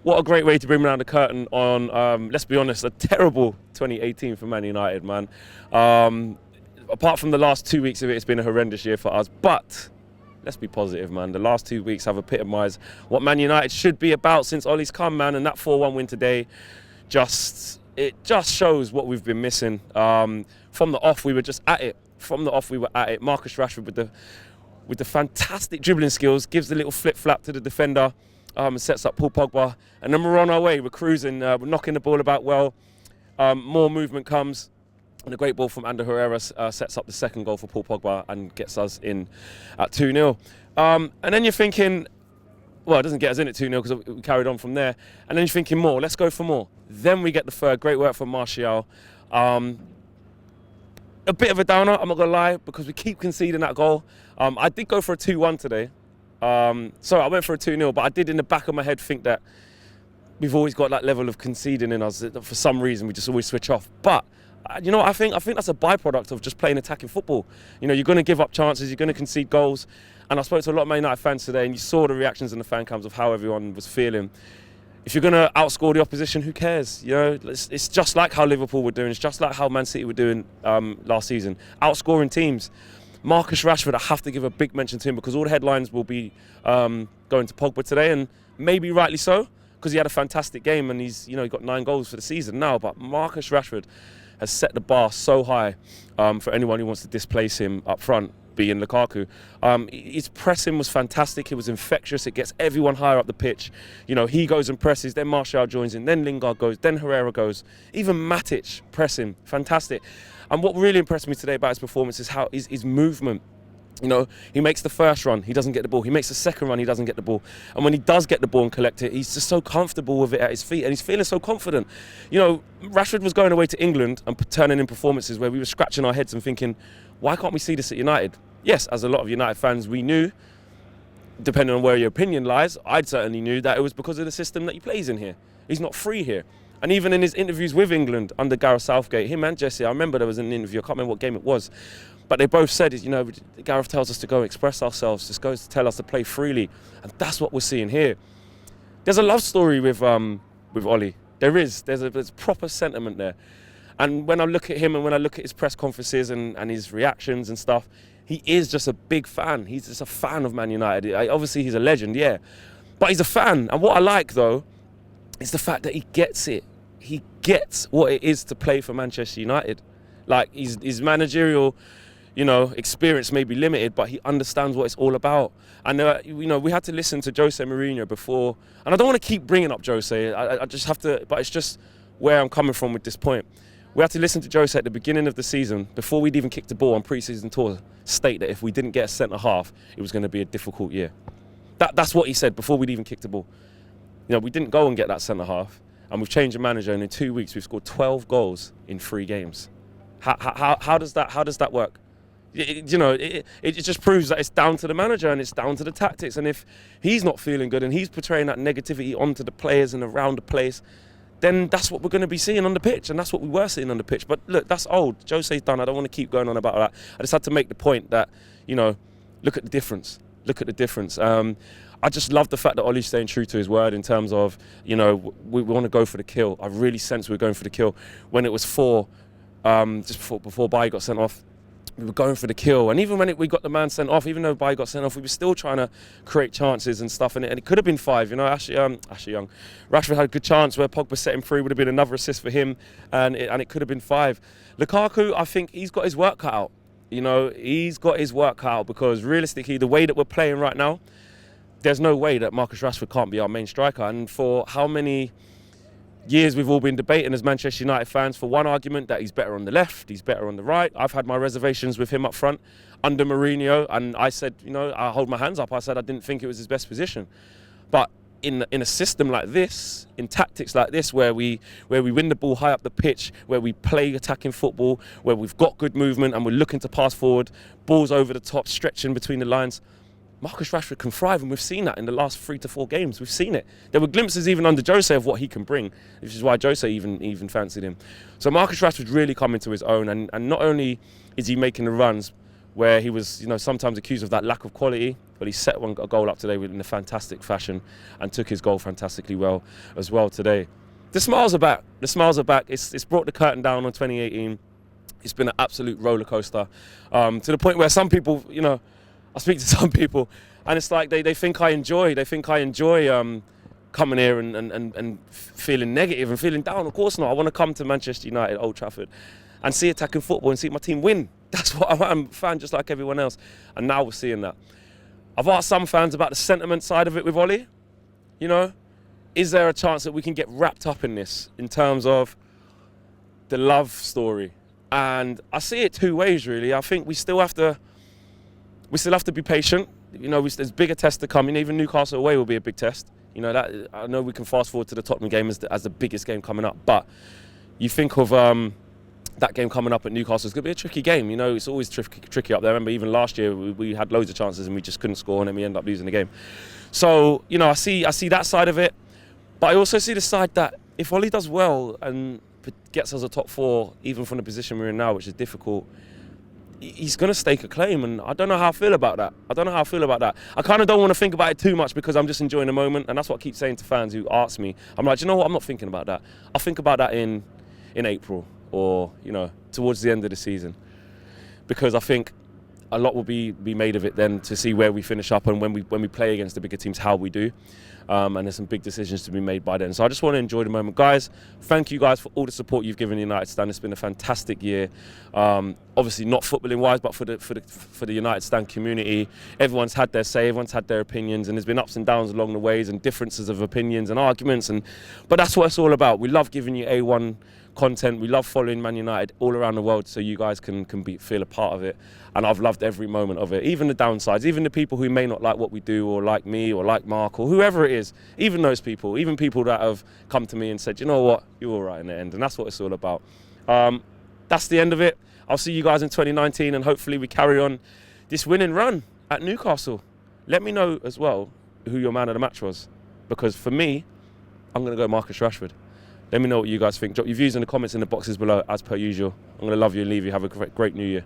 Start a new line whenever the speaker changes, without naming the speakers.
What a great way to bring down the curtain on, let's be honest, a terrible 2018 for Man United, man. Apart from the last 2 weeks of it, it's been a horrendous year for us. But let's be positive, man. The last 2 weeks have epitomised what Man United should be about since Ollie's come, man. And that 4-1 win today, it just shows what we've been missing. From the off, we were just at it. From the off, we were at it. Marcus Rashford with the fantastic dribbling skills, gives the little flip-flap to the defender. Sets up Paul Pogba, and then we're on our way. We're cruising, we're knocking the ball about well. More movement comes, and a great ball from Ander Herrera sets up the second goal for Paul Pogba and gets us in at 2-0. And then you're thinking, well, it doesn't get us in at 2-0 because we carried on from there. And then you're thinking more, let's go for more. Then we get the third. Great work from Martial. A bit of a downer, I'm not going to lie, because we keep conceding that goal. I did go for a 2-1 today. So I went for a 2-0, but I did in the back of my head think that we've always got that level of conceding in us. For some reason, we just always switch off. But you know what, I think that's a byproduct of just playing attacking football. You know, you're going to give up chances, you're going to concede goals. And I spoke to a lot of Man United fans today, and you saw the reactions in the fan cams of how everyone was feeling. If you're going to outscore the opposition, who cares? You know, it's just like how Liverpool were doing. It's just like how Man City were doing last season, outscoring teams. Marcus Rashford, I have to give a big mention to him because all the headlines will be going to Pogba today, and maybe rightly so, because he had a fantastic game and he's got 9 goals for the season now. But Marcus Rashford has set the bar so high for anyone who wants to displace him up front, being Lukaku. His pressing was fantastic. It was infectious. It gets everyone higher up the pitch. You know, he goes and presses, then Martial joins in, then Lingard goes, then Herrera goes. Even Matic pressing, fantastic. And what really impressed me today about his performance is how his movement. You know, he makes the first run, he doesn't get the ball. He makes the second run, he doesn't get the ball. And when he does get the ball and collect it, he's just so comfortable with it at his feet, and he's feeling so confident. You know, Rashford was going away to England and turning in performances where we were scratching our heads and thinking, why can't we see this at United? Yes, as a lot of United fans, we knew, depending on where your opinion lies, I certainly knew that it was because of the system that he plays in here. He's not free here. And even in his interviews with England under Gareth Southgate, him and Jesse, I remember there was an interview, I can't remember what game it was, but they both said, you know, Gareth tells us to go express ourselves, just goes to tell us to play freely. And that's what we're seeing here. There's a love story with Ollie. There's proper sentiment there. And when I look at him and when I look at his press conferences and his reactions and stuff, he is just a big fan. He's just a fan of Man United. Obviously, he's a legend, yeah. But he's a fan. And what I like, though, is the fact that he gets it. He gets what it is to play for Manchester United. Like, his managerial, experience may be limited, but he understands what it's all about. And, we had to listen to Jose Mourinho before. And I don't want to keep bringing up Jose. I just have to, but it's just where I'm coming from with this point. We had to listen to Jose at the beginning of the season, before we'd even kicked the ball on pre-season tour, state that if we didn't get a centre-half, it was going to be a difficult year. That's what he said before we'd even kicked the ball. You know, we didn't go and get that centre-half, and we've changed the manager, and in 2 weeks we've scored 12 goals in 3 games. How does that work? It just proves that it's down to the manager and it's down to the tactics. And if he's not feeling good and he's portraying that negativity onto the players and around the place, then that's what we're going to be seeing on the pitch, and that's what we were seeing on the pitch. But look, that's old. Jose's done. I don't want to keep going on about that. I just had to make the point that, look at the difference. Look at the difference. I just love the fact that Ollie's staying true to his word in terms of, we want to go for the kill. I really sense we're going for the kill. When it was just before Bailly got sent off, we were going for the kill. And even when we got the man sent off, even though Bailly got sent off, we were still trying to create chances and stuff. And it could have been 5, Ashley Young. Rashford had a good chance where Pogba set him free, would have been another assist for him. And it could have been 5. Lukaku, I think he's got his work cut out. He's got his work cut out, because realistically, the way that we're playing right now, there's no way that Marcus Rashford can't be our main striker. And for how many years we've all been debating as Manchester United fans for one argument that he's better on the left, he's better on the right. I've had my reservations with him up front under Mourinho, and I said, I hold my hands up. I said I didn't think it was his best position. But in a system like this, in tactics like this, where we win the ball high up the pitch, where we play attacking football, where we've got good movement and we're looking to pass forward, balls over the top, stretching between the lines, Marcus Rashford can thrive, and we've seen that in the last 3 to 4 games. We've seen it. There were glimpses even under Jose of what he can bring, which is why Jose even fancied him. So Marcus Rashford's really coming to his own, and not only is he making the runs, where he was, sometimes accused of that lack of quality, but he set a goal up today in a fantastic fashion and took his goal fantastically well as well today. The smiles are back. The smiles are back. It's brought the curtain down on 2018. It's been an absolute roller coaster, to the point where some people, I speak to some people, and it's like they think I enjoy. They think I enjoy coming here and feeling negative and feeling down. Of course not. I want to come to Manchester United, Old Trafford, and see attacking football and see my team win. That's what I'm a fan, just like everyone else. And now we're seeing that. I've asked some fans about the sentiment side of it with Ollie. Is there a chance that we can get wrapped up in this in terms of the love story? And I see it two ways, really. I think we still have to be patient. There's bigger tests to come. Even Newcastle away will be a big test. That I know we can fast forward to the Tottenham game as the biggest game coming up, but you think of that game coming up at Newcastle, it's going to be a tricky game. It's always tricky up there. I remember even last year we had loads of chances and we just couldn't score, and then we end up losing the game. So I see that side of it, but I also see the side that if Ollie does well and gets us a top 4, even from the position we're in now, which is difficult, he's going to stake a claim, and I don't know how I feel about that. I kind of don't want to think about it too much because I'm just enjoying the moment, and that's what I keep saying to fans who ask me. I'm like, you know what? I'm not thinking about that. I'll think about that in April or, towards the end of the season, because I think a lot will be made of it then to see where we finish up and when we play against the bigger teams, how we do. And there's some big decisions to be made by then. So I just want to enjoy the moment. Guys, thank you guys for all the support you've given the United Stand. It's been a fantastic year. Obviously not footballing wise, but for the United Stand community. Everyone's had their say, everyone's had their opinions, and there's been ups and downs along the ways and differences of opinions and arguments. But that's what it's all about. We love giving you A1 content. We love following Man United all around the world so you guys can feel a part of it. And I've loved every moment of it, even the downsides, even the people who may not like what we do or like me or like Mark or whoever it is, even those people, even people that have come to me and said, you know what, you're all right in the end. And that's what it's all about. That's the end of it. I'll see you guys in 2019 and hopefully we carry on this winning run at Newcastle. Let me know as well who your man of the match was, because for me, I'm going to go Marcus Rashford. Let me know what you guys think. Drop your views in the comments in the boxes below, as per usual. I'm going to love you and leave you. Have a great new year.